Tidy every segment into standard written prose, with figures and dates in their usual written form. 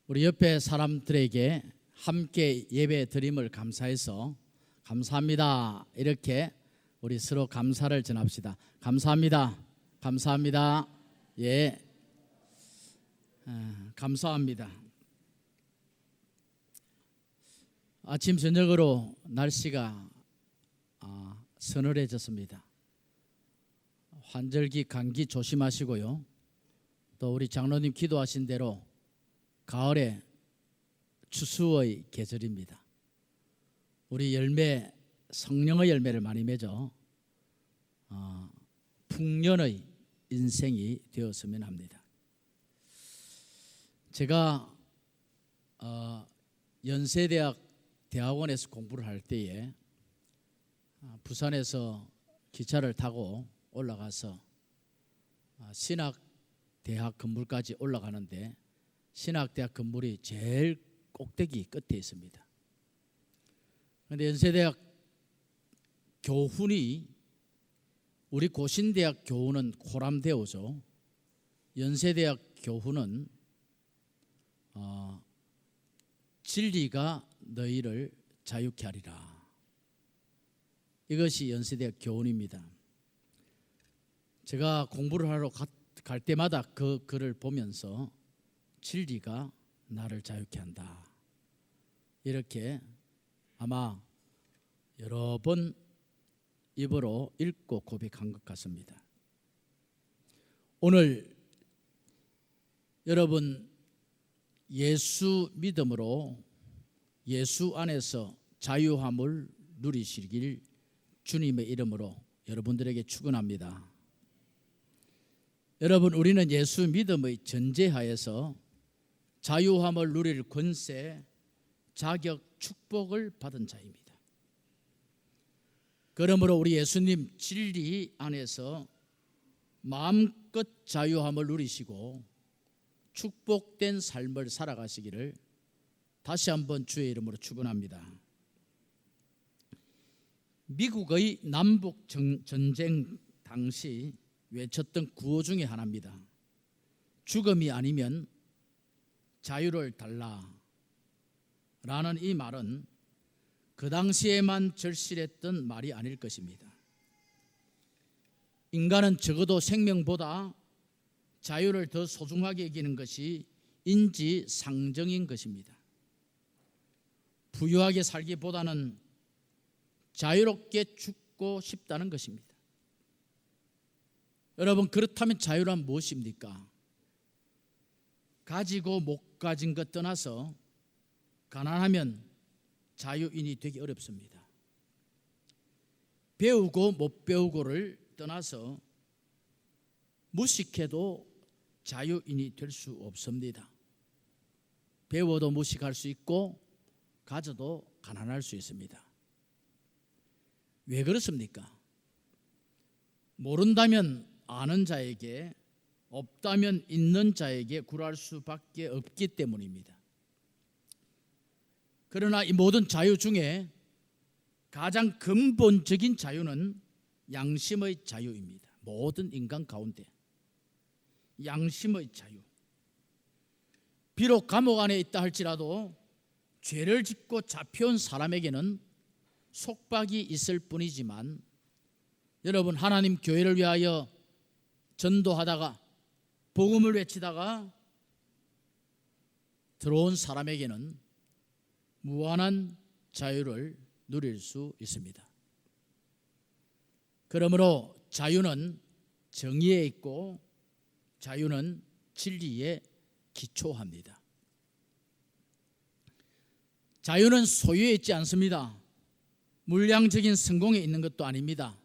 우리 옆에 사람들에게 함께 예배 드림을 감사해서 감사합니다. 이렇게 우리 서로 감사를 전합시다. 감사합니다. 감사합니다. 예, 감사합니다. 아침 저녁으로 날씨가 서늘해졌습니다. 환절기 감기 조심하시고요. 또 우리 장로님 기도하신 대로 가을에 추수의 계절입니다. 우리 열매, 성령의 열매를 많이 맺어 풍년의 인생이 되었으면 합니다. 제가 연세대학 대학원에서 공부를 할 때에 부산에서 기차를 타고 올라가서 신학대학 건물까지 올라가는데 신학대학 건물이 제일 꼭대기 끝에 있습니다. 그런데 연세대학 교훈이 우리 고신대학 교훈은 코람대오죠. 연세대학 교훈은 진리가 너희를 자유케 하리라. 이것이 연세대학 교훈입니다. 제가 공부를 하러 갈 때마다 그 글을 보면서 진리가 나를 자유케 한다. 이렇게 아마 여러 번 입으로 읽고 고백한 것 같습니다. 오늘 여러분 예수 믿음으로 예수 안에서 자유함을 누리시길 주님의 이름으로 여러분들에게 축원합니다. 여러분, 우리는 예수 믿음의 전제하에서 자유함을 누릴 권세, 자격, 축복을 받은 자입니다. 그러므로 우리 예수님 진리 안에서 마음껏 자유함을 누리시고 축복된 삶을 살아가시기를 다시 한번 주의 이름으로 축원합니다. 미국의 남북 전쟁 당시 외쳤던 구호 중에 하나입니다. 죽음이 아니면 자유를 달라 라는 이 말은 그 당시에만 절실했던 말이 아닐 것입니다. 인간은 적어도 생명보다 자유를 더 소중하게 여기는 것이 인지상정인 것입니다. 부유하게 살기보다는 자유롭게 죽고 싶다는 것입니다. 여러분, 그렇다면 자유란 무엇입니까? 가지고 못 가진 것 떠나서 가난하면 자유인이 되기 어렵습니다. 배우고 못 배우고를 떠나서 무식해도 자유인이 될 수 없습니다. 배워도 무식할 수 있고 가져도 가난할 수 있습니다. 왜 그렇습니까? 모른다면 아는 자에게, 없다면 있는 자에게 굴할 수밖에 없기 때문입니다. 그러나 이 모든 자유 중에 가장 근본적인 자유는 양심의 자유입니다. 모든 인간 가운데 양심의 자유. 비록 감옥 안에 있다 할지라도 죄를 짓고 잡혀온 사람에게는 속박이 있을 뿐이지만, 여러분, 하나님 교회를 위하여 전도하다가 복음을 외치다가 들어온 사람에게는 무한한 자유를 누릴 수 있습니다. 그러므로 자유는 정의에 있고 자유는 진리에 기초합니다. 자유는 소유에 있지 않습니다. 물량적인 성공에 있는 것도 아닙니다.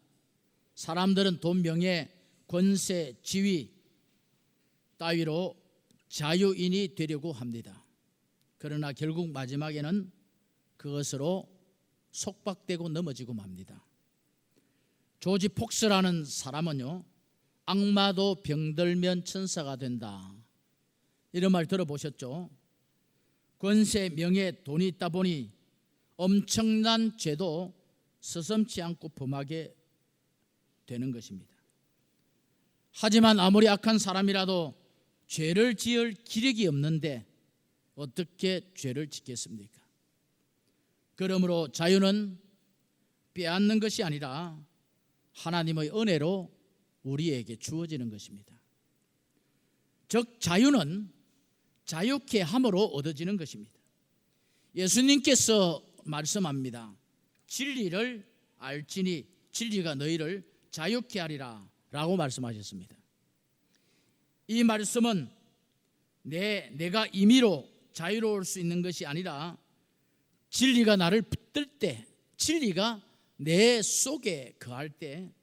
사람들은 돈, 명예, 권세, 지위 따위로 자유인이 되려고 합니다. 그러나 결국 마지막에는 그것으로 속박되고 넘어지고 맙니다. 조지 폭스라는 사람은요, 악마도 병들면 천사가 된다, 이런 말 들어보셨죠? 권세, 명예, 돈이 있다 보니 엄청난 죄도 서슴지 않고 범하게 되는 것입니다. 하지만 아무리 악한 사람이라도 죄를 지을 기력이 없는데 어떻게 죄를 짓겠습니까? 그러므로 자유는 빼앗는 것이 아니라 하나님의 은혜로 우리에게 주어지는 것입니다. 즉 자유는 자유케 함으로 얻어지는 것입니다. 예수님께서 말씀합니다. 진리를 알지니 진리가 너희를 자유케 하리라 라고 말씀하셨습니다. 이 말씀은 내가 임의로 자유로울 수 있는 것이 아니라 진리가 나를 붙들 때, 진리가 내 속에 거할 때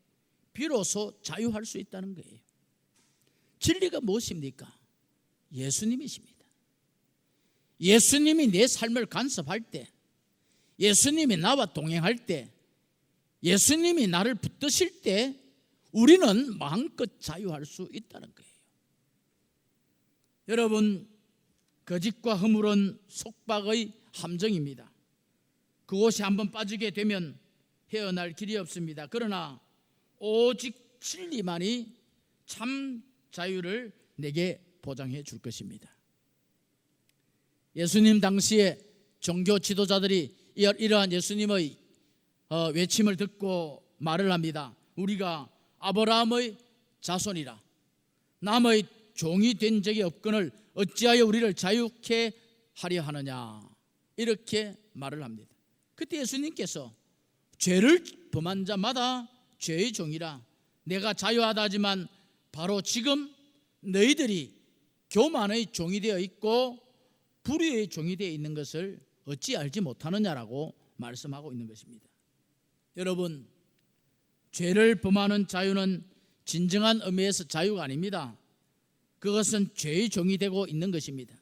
비로소 자유할 수 있다는 거예요. 진리가 무엇입니까? 예수님이십니다. 예수님이 내 삶을 간섭할 때, 예수님이 나와 동행할 때, 예수님이 나를 붙드실 때 우리는 마음껏 자유할 수 있다는 거예요. 여러분, 거짓과 허물은 속박의 함정입니다. 그곳에 한번 빠지게 되면 헤어날 길이 없습니다. 그러나 오직 진리만이 참 자유를 내게 보장해 줄 것입니다. 예수님 당시에 종교 지도자들이 이러한 예수님의 외침을 듣고 말을 합니다. 우리가 아브라함의 자손이라 남의 종이 된 적이 없거늘 어찌하여 우리를 자유케 하려 하느냐, 이렇게 말을 합니다. 그때 예수님께서 죄를 범한 자마다 죄의 종이라, 내가 자유하다 하지만 바로 지금 너희들이 교만의 종이 되어 있고 불의의 종이 되어 있는 것을 어찌 알지 못하느냐라고 말씀하고 있는 것입니다. 여러분, 죄를 범하는 자유는 진정한 의미에서 자유가 아닙니다. 그것은 죄의 종이 되고 있는 것입니다.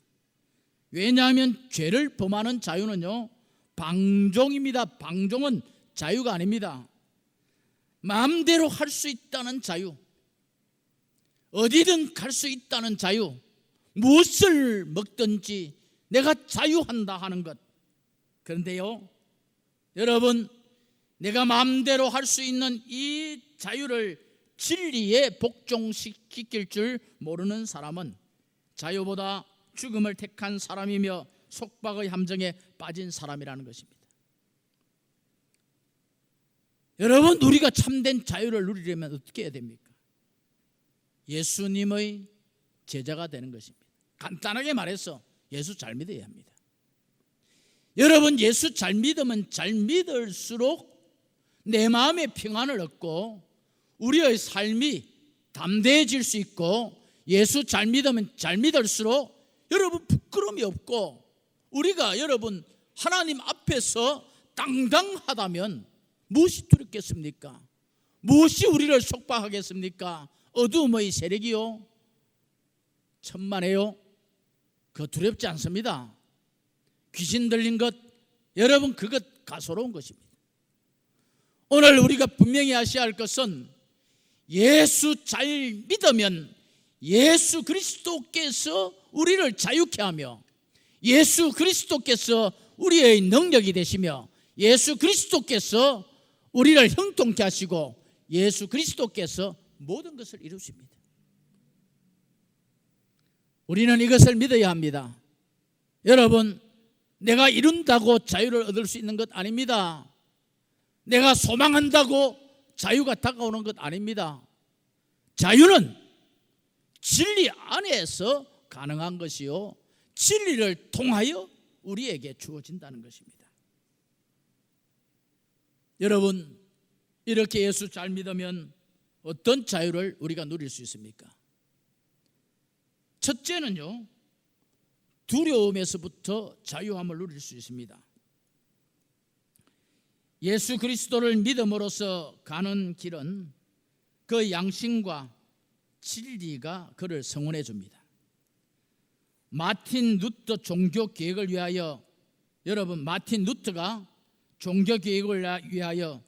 왜냐하면 죄를 범하는 자유는요, 방종입니다. 방종은 자유가 아닙니다. 마음대로 할 수 있다는 자유, 어디든 갈 수 있다는 자유, 무엇을 먹든지 내가 자유한다 하는 것. 그런데요, 여러분, 내가 마음대로 할 수 있는 이 자유를 진리에 복종시킬 줄 모르는 사람은 자유보다 죽음을 택한 사람이며 속박의 함정에 빠진 사람이라는 것입니다. 여러분, 우리가 참된 자유를 누리려면 어떻게 해야 됩니까? 예수님의 제자가 되는 것입니다. 간단하게 말해서 예수 잘 믿어야 합니다. 여러분, 예수 잘 믿으면 잘 믿을수록 내 마음에 평안을 얻고 우리의 삶이 담대해질 수 있고, 예수 잘 믿으면 잘 믿을수록 여러분 부끄러움이 없고, 우리가 여러분 하나님 앞에서 당당하다면 무엇이 두렵겠습니까? 무엇이 우리를 속박하겠습니까? 어두움의 세력이요? 천만에요? 그거 두렵지 않습니다. 귀신 들린 것, 여러분 그것 가소로운 것입니다. 오늘 우리가 분명히 아셔야 할 것은 예수 잘 믿으면 예수 그리스도께서 우리를 자유케 하며, 예수 그리스도께서 우리의 능력이 되시며, 예수 그리스도께서 우리를 형통케 하시고, 예수 그리스도께서 모든 것을 이루십니다. 우리는 이것을 믿어야 합니다. 여러분, 내가 이룬다고 자유를 얻을 수 있는 것 아닙니다. 내가 소망한다고 자유가 다가오는 것 아닙니다. 자유는 진리 안에서 가능한 것이요, 진리를 통하여 우리에게 주어진다는 것입니다. 여러분, 이렇게 예수 잘 믿으면 어떤 자유를 우리가 누릴 수 있습니까? 첫째는요, 두려움에서부터 자유함을 누릴 수 있습니다. 예수 그리스도를 믿음으로써 가는 길은 그 양심과 진리가 그를 성원해 줍니다. 마틴 루터 종교 개혁을 위하여, 여러분 마틴 루터가 종교 개혁을 위하여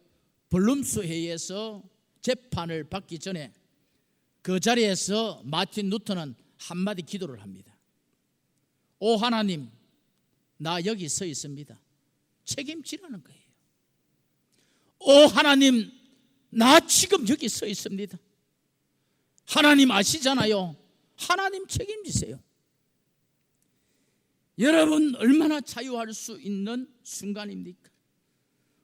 벌름스 회의에서 재판을 받기 전에 그 자리에서 마틴 루터는 한마디 기도를 합니다. 오 하나님, 나 여기 서 있습니다. 책임지라는 거예요. 오 하나님, 나 지금 여기 서 있습니다. 하나님 아시잖아요. 하나님 책임지세요. 여러분 얼마나 자유할 수 있는 순간입니까?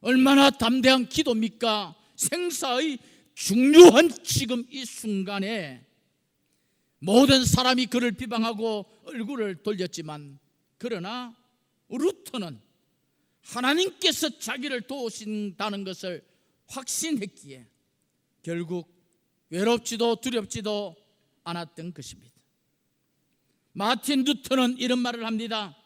얼마나 담대한 기도입니까? 생사의 중요한 지금 이 순간에 모든 사람이 그를 비방하고 얼굴을 돌렸지만, 그러나 루터는 하나님께서 자기를 도우신다는 것을 확신했기에 결국 외롭지도 두렵지도 않았던 것입니다. 마틴 루터는 이런 말을 합니다.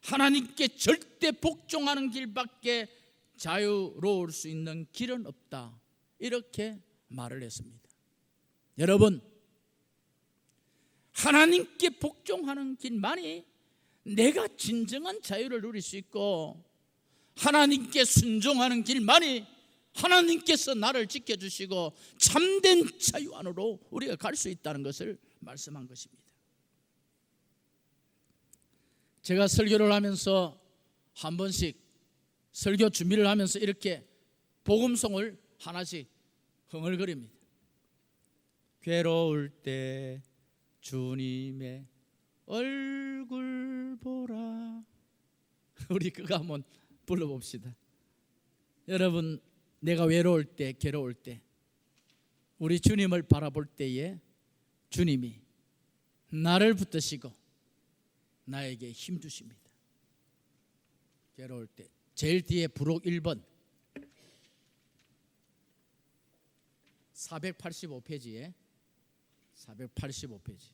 하나님께 절대 복종하는 길밖에 자유로울 수 있는 길은 없다, 이렇게 말을 했습니다. 여러분, 하나님께 복종하는 길만이 내가 진정한 자유를 누릴 수 있고, 하나님께 순종하는 길만이 하나님께서 나를 지켜주시고 참된 자유 안으로 우리가 갈 수 있다는 것을 말씀한 것입니다. 제가 설교를 하면서 한 번씩 설교 준비를 하면서 이렇게 복음송을 하나씩 흥얼거립니다. 괴로울 때 주님의 얼굴 보라. 우리 그거 한번 불러봅시다. 여러분, 내가 외로울 때, 괴로울 때 우리 주님을 바라볼 때에 주님이 나를 붙드시고 나에게 힘 주십니다. 괴로울 때 제일 뒤에 부록 1번 485페이지에 485페이지.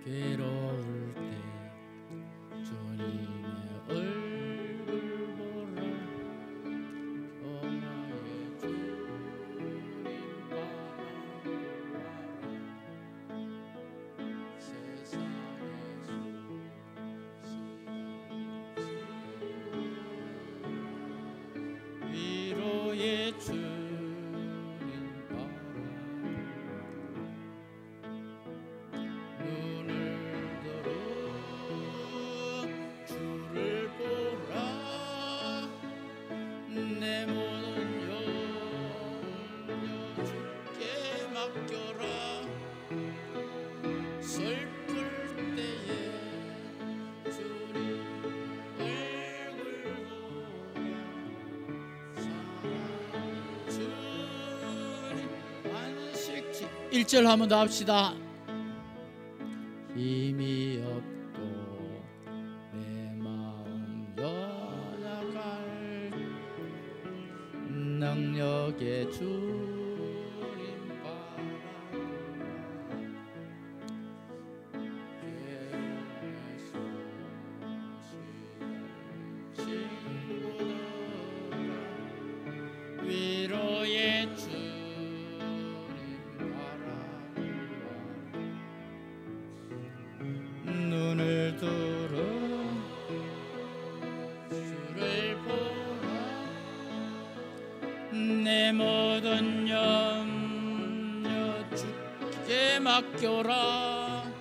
괴로울 때 주님의 얼굴 보라. 나의 주님 바라보라. 세상의 수시간 위로의 주님 일절 한번 더 합시다. 힘이 없고 내 마음 연약할 능력의 주님 바라보라. 괴로움에서 친구들아 위로의 주 눈을 들어 주를 보라. 내 모든 염려 주께 맡겨라.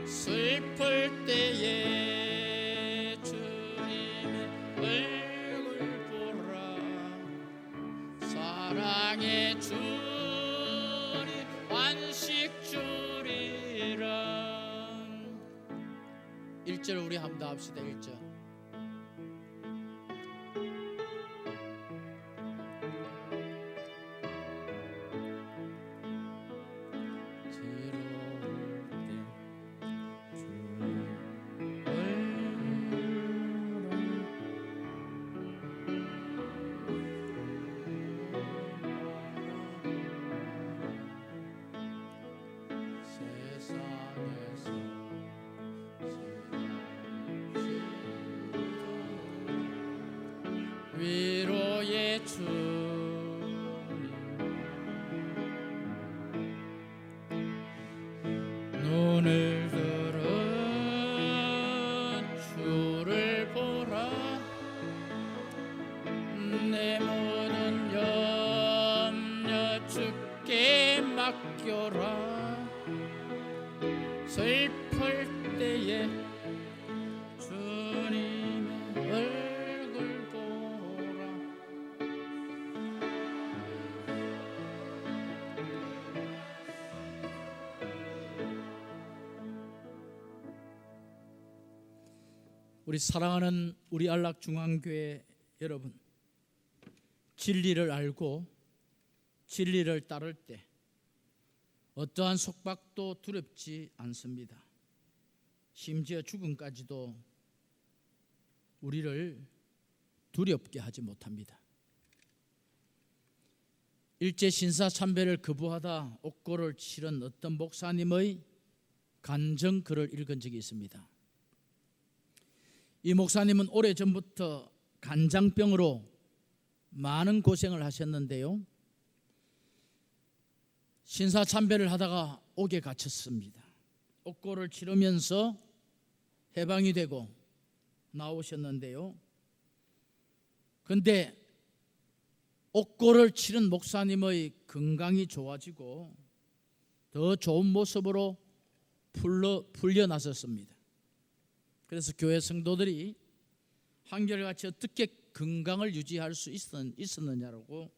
슬플 때에 주님의 얼굴 보라. 사랑의 주님 안식 주리라. 1절 우리 한번 더 합시다. 1절. 위로의 주님 눈을 들어 주를 보라. 내 모든 염려 주께 맡겨라. 슬플 때에 주님의 얼굴 보라. 우리 사랑하는 우리 안락중앙교회 여러분, 진리를 알고 진리를 따를 때 어떠한 속박도 두렵지 않습니다. 심지어 죽음까지도 우리를 두렵게 하지 못합니다. 일제 신사참배를 거부하다 옥고를 치른 어떤 목사님의 간증글을 읽은 적이 있습니다. 이 목사님은 오래전부터 간장병으로 많은 고생을 하셨는데요, 신사참배를 하다가 옥에 갇혔습니다. 옥고를 치르면서 해방이 되고 나오셨는데요, 그런데 옥고를 치른 목사님의 건강이 좋아지고 더 좋은 모습으로 풀려나섰습니다. 그래서 교회 성도들이 한결같이 어떻게 건강을 유지할 수 있었느냐고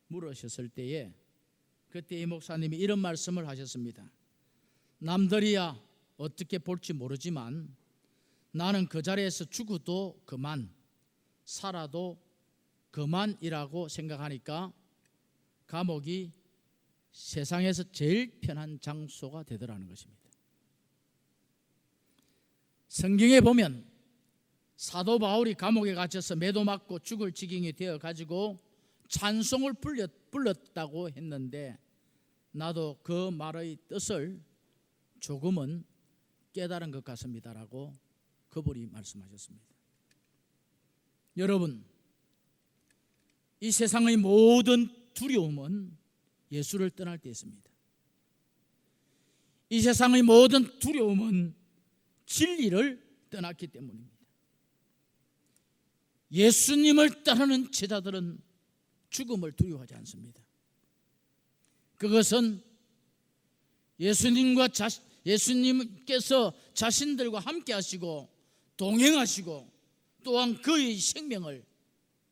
물으셨을 때에 그때 이 목사님이 이런 말씀을 하셨습니다. 남들이야 어떻게 볼지 모르지만 나는 그 자리에서 죽어도 그만, 살아도 그만이라고 생각하니까 감옥이 세상에서 제일 편한 장소가 되더라는 것입니다. 성경에 보면 사도 바울이 감옥에 갇혀서 매도 맞고 죽을 지경이 되어 가지고 찬송을 불렀다고 했는데, 나도 그 말의 뜻을 조금은 깨달은 것 같습니다라고 그분이 말씀하셨습니다. 여러분, 이 세상의 모든 두려움은 예수를 떠날 때 있습니다. 이 세상의 모든 두려움은 진리를 떠났기 때문입니다. 예수님을 따르는 제자들은 죽음을 두려워하지 않습니다. 그것은 예수님께서 자신들과 함께 하시고 동행하시고 또한 그의 생명을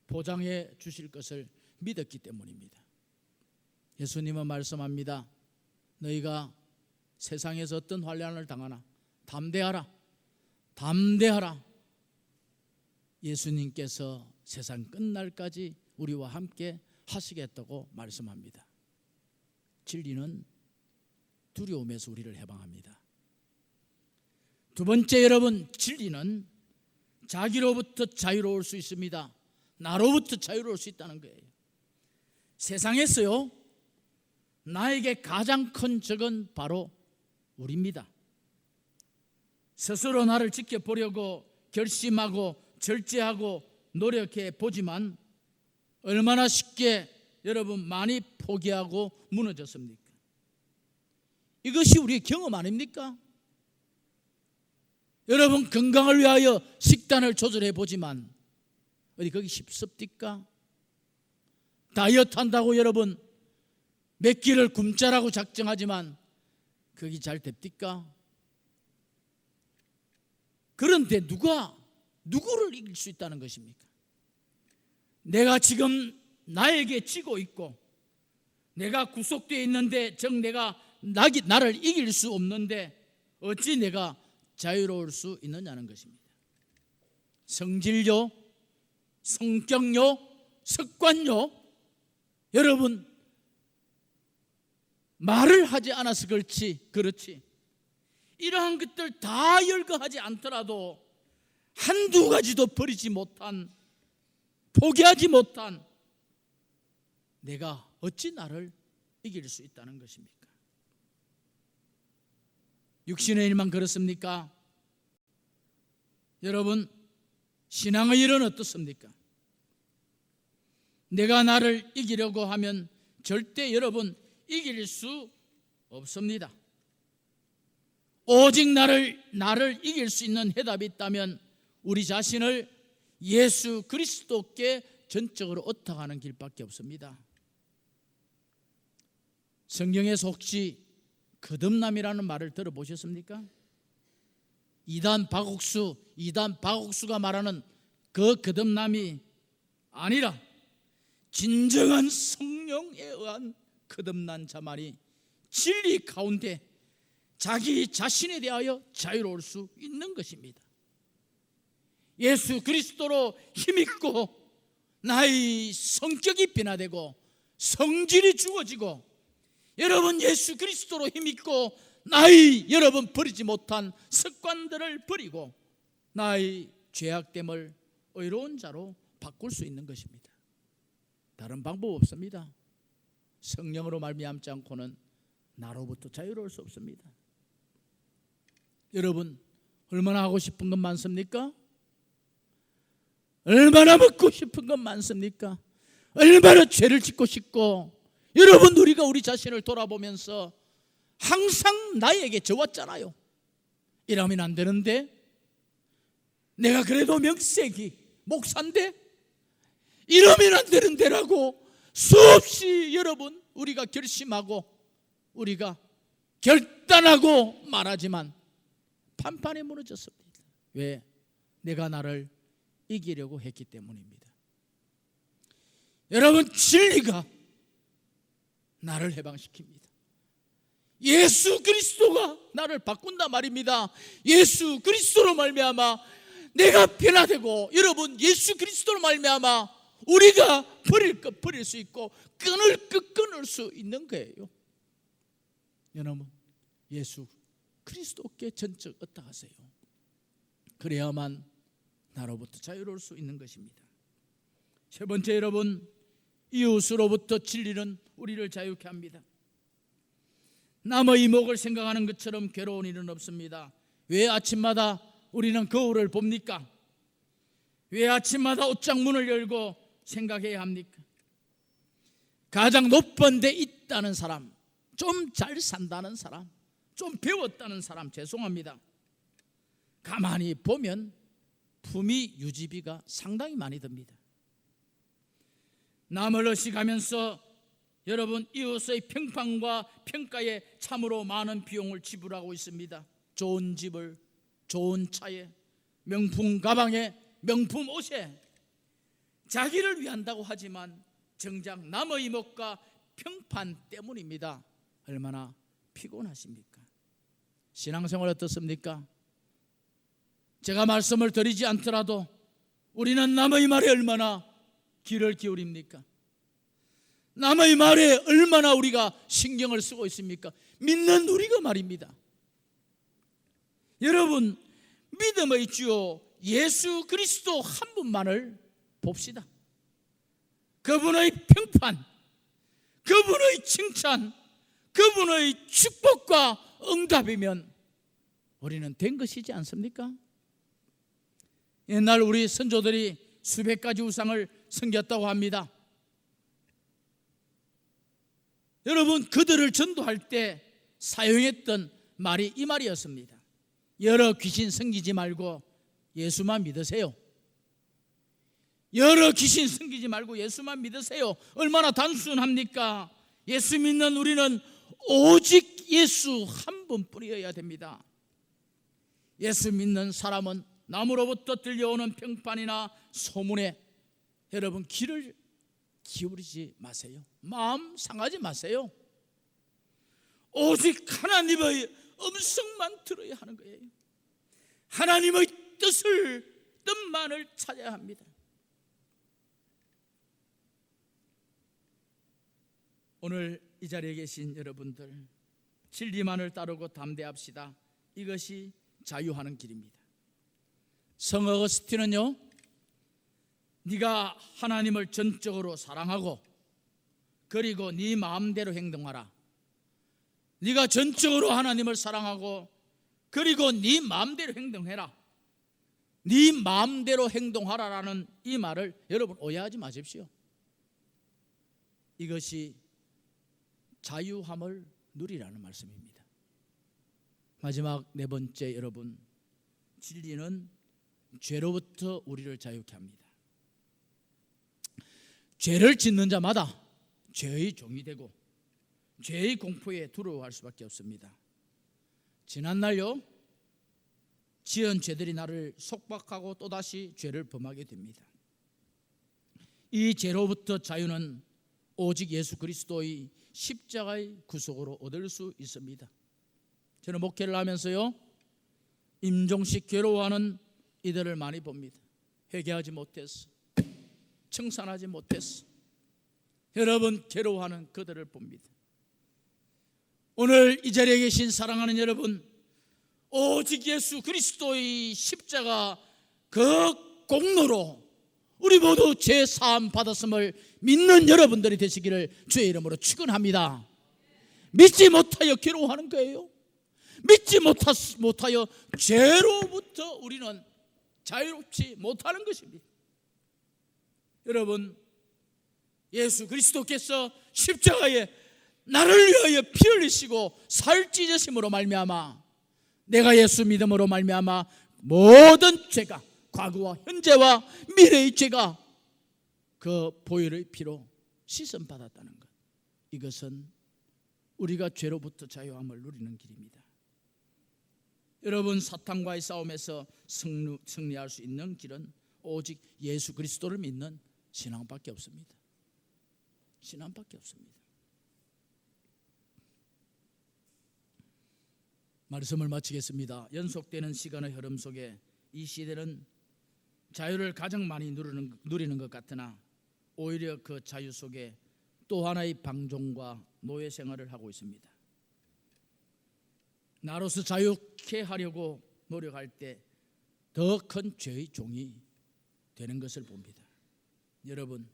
보장해 주실 것을 믿었기 때문입니다. 예수님은 말씀합니다. 너희가 세상에서 어떤 환난을 당하나 담대하라, 담대하라. 예수님께서 세상 끝날까지 우리와 함께 하시겠다고 말씀합니다. 진리는 두려움에서 우리를 해방합니다. 두 번째, 여러분, 진리는 자기로부터 자유로울 수 있습니다. 나로부터 자유로울 수 있다는 거예요. 세상에서요, 나에게 가장 큰 적은 바로 우리입니다. 스스로 나를 지켜보려고 결심하고 절제하고 노력해 보지만 얼마나 쉽게 여러분 많이 포기하고 무너졌습니까? 이것이 우리의 경험 아닙니까? 여러분, 건강을 위하여 식단을 조절해 보지만 어디 거기 쉽습니까? 다이어트 한다고 여러분 몇 끼를 굶자라고 작정하지만 그게 잘 됩니까? 그런데 누구를 이길 수 있다는 것입니까? 내가 지금 나에게 지고 있고 내가 구속되어 있는데 내가 나를 이길 수 없는데 어찌 내가 자유로울 수 있느냐는 것입니다. 성질요, 성격요, 습관요, 여러분 말을 하지 않아서 그렇지 이러한 것들 다 열거하지 않더라도 한두 가지도 버리지 못한, 포기하지 못한 내가 어찌 나를 이길 수 있다는 것입니까? 육신의 일만 그렇습니까? 여러분, 신앙의 일은 어떻습니까? 내가 나를 이기려고 하면 절대 여러분 이길 수 없습니다. 오직 나를 이길 수 있는 해답이 있다면 우리 자신을 예수 그리스도께 전적으로 얻어가는 길밖에 없습니다. 성경에서 혹시 거듭남이라는 말을 들어보셨습니까? 이단 박옥수가 말하는 그 거듭남이 아니라 진정한 성령에 의한 거듭난 자만이 진리 가운데 자기 자신에 대하여 자유로울 수 있는 것입니다. 예수 그리스도로 힘있고 나의 성격이 변화되고 성질이 주어지고, 여러분 예수 그리스도로 힘있고 나의 여러분 버리지 못한 습관들을 버리고 나의 죄악됨을 의로운 자로 바꿀 수 있는 것입니다. 다른 방법 없습니다. 성령으로 말미암지 않고는 나로부터 자유로울 수 없습니다. 여러분 얼마나 하고 싶은 것 많습니까? 얼마나 먹고 싶은 것 많습니까? 얼마나 죄를 짓고 싶고, 여러분 우리가 우리 자신을 돌아보면서 항상 나에게 져왔잖아요. 이러면 안 되는데, 내가 그래도 명색이 목사인데 이러면 안 되는데라고 수없이 여러분 우리가 결심하고 우리가 결단하고 말하지만 판판에 무너졌습니다. 왜? 내가 나를 이기려고 했기 때문입니다. 여러분 진리가 나를 해방시킵니다. 예수 그리스도가 나를 바꾼다 말입니다. 예수 그리스도로 말미암아 내가 변화되고, 여러분 예수 그리스도로 말미암아 우리가 버릴 것 버릴 수 있고 끊을 것 끊을 수 있는 거예요. 여러분 예수 그리스도께 전적 의탁하세요. 그래야만 나로부터 자유로울 수 있는 것입니다. 세 번째, 여러분 이웃으로부터 진리는 우리를 자유케 합니다. 남의 이목을 생각하는 것처럼 괴로운 일은 없습니다. 왜 아침마다 우리는 거울을 봅니까? 왜 아침마다 옷장 문을 열고 생각해야 합니까? 가장 높은 데 있다는 사람, 좀 잘 산다는 사람, 좀 배웠다는 사람, 죄송합니다, 가만히 보면 품위 유지비가 상당히 많이 듭니다. 남을 의식하면서 여러분 이웃의 평판과 평가에 참으로 많은 비용을 지불하고 있습니다. 좋은 집을, 좋은 차에, 명품 가방에, 명품 옷에 자기를 위한다고 하지만 정작 남의 이목과 평판 때문입니다. 얼마나 피곤하십니까? 신앙생활 어떻습니까? 제가 말씀을 드리지 않더라도 우리는 남의 말에 얼마나 귀를 기울입니까? 남의 말에 얼마나 우리가 신경을 쓰고 있습니까? 믿는 우리가 말입니다. 여러분 믿음의 주요 예수 그리스도 한 분만을 봅시다. 그분의 평판, 그분의 칭찬, 그분의 축복과 응답이면 우리는 된 것이지 않습니까? 옛날 우리 선조들이 수백 가지 우상을 섬겼다고 합니다. 여러분 그들을 전도할 때 사용했던 말이 이 말이었습니다. 여러 귀신 섬기지 말고 예수만 믿으세요. 여러 귀신 섬기지 말고 예수만 믿으세요. 얼마나 단순합니까? 예수 믿는 우리는 오직 예수 한 분뿐이어야 됩니다. 예수 믿는 사람은 남으로부터 들려오는 평판이나 소문에 여러분 귀를 기울이지 마세요. 마음 상하지 마세요. 오직 하나님의 음성만 들어야 하는 거예요. 하나님의 뜻만을 찾아야 합니다. 오늘 이 자리에 계신 여러분들, 진리만을 따르고 담대합시다. 이것이 자유하는 길입니다. 성 어거스틴은요, 네가 하나님을 전적으로 사랑하고 그리고 네 마음대로 행동하라. 네가 전적으로 하나님을 사랑하고 그리고 네 마음대로 행동해라. 네 마음대로 행동하라라는 이 말을 여러분 오해하지 마십시오. 이것이 자유함을 누리라는 말씀입니다. 마지막 네 번째, 여러분 진리는 죄로부터 우리를 자유케 합니다. 죄를 짓는 자마다 죄의 종이 되고 죄의 공포에 두려워할 수밖에 없습니다. 지난날요, 지은 죄들이 나를 속박하고 또다시 죄를 범하게 됩니다. 이 죄로부터 자유는 오직 예수 그리스도의 십자가의 구속으로 얻을 수 있습니다. 저는 목회를 하면서요, 임종식 괴로워하는 이들을 많이 봅니다. 회개하지 못했어, 청산하지 못했어, 여러분 괴로워하는 그들을 봅니다. 오늘 이 자리에 계신 사랑하는 여러분, 오직 예수 그리스도의 십자가 그 공로로 우리 모두 죄 사함 받았음을 믿는 여러분들이 되시기를 주의 이름으로 축원합니다. 믿지 못하여 괴로워하는 거예요. 믿지 못하여 죄로부터 우리는 자유롭지 못하는 것입니다. 여러분, 예수 그리스도께서 십자가에 나를 위하여 피 흘리시고 살 찢으심으로 말미암아 내가 예수 믿음으로 말미암아 모든 죄가, 과거와 현재와 미래의 죄가 그 보혈의 피로 씻음 받았다는 것, 이것은 우리가 죄로부터 자유함을 누리는 길입니다. 여러분, 사탄과의 싸움에서 승리할 수 있는 길은 오직 예수 그리스도를 믿는 신앙밖에 없습니다. 신앙밖에 없습니다. 말씀을 마치겠습니다. 연속되는 시간의 흐름 속에 이 시대는 자유를 가장 많이 누리는 것 같으나 오히려 그 자유 속에 또 하나의 방종과 노예 생활을 하고 있습니다. 나로서 자유케 하려고 노력할 때 더 큰 죄의 종이 되는 것을 봅니다. 여러분,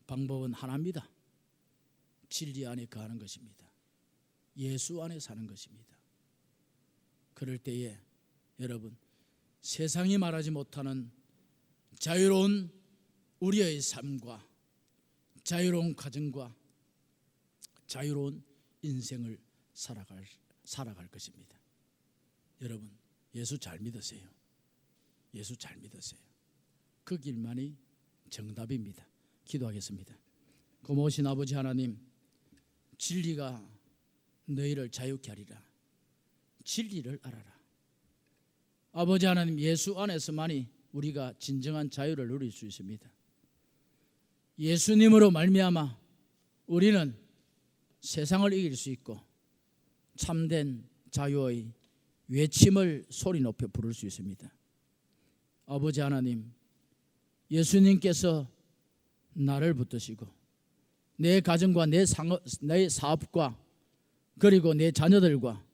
방법은 하나입니다. 진리 안에 거하는 것입니다. 예수 안에 사는 것입니다. 그럴 때에 여러분, 세상이 말하지 못하는 자유로운 우리의 삶과 자유로운 가정과 자유로운 인생을 살아갈 것입니다. 여러분, 예수 잘 믿으세요. 예수 잘 믿으세요. 그 길만이 정답입니다. 기도하겠습니다. 고마우신 아버지 하나님, 진리가 너희를 자유케 하리라. 진리를 알아라. 아버지 하나님, 예수 안에서만이 우리가 진정한 자유를 누릴 수 있습니다. 예수님으로 말미암아 우리는 세상을 이길 수 있고 참된 자유의 외침을 소리 높여 부를 수 있습니다. 아버지 하나님, 예수님께서 나를 붙드시고 내 가정과 내 사업과 그리고 내 자녀들과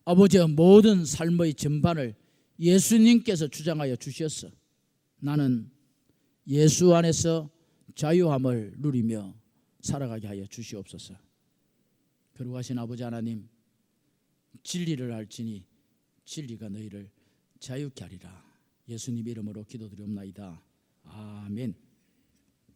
아버지의 모든 삶의 전반을 예수님께서 주장하여 주셨어. 나는 예수 안에서 자유함을 누리며 살아가게 하여 주시옵소서. 거룩하신 아버지 하나님, 진리를 알지니 진리가 너희를 자유케 하리라. 예수님 이름으로 기도드리옵나이다. 아멘.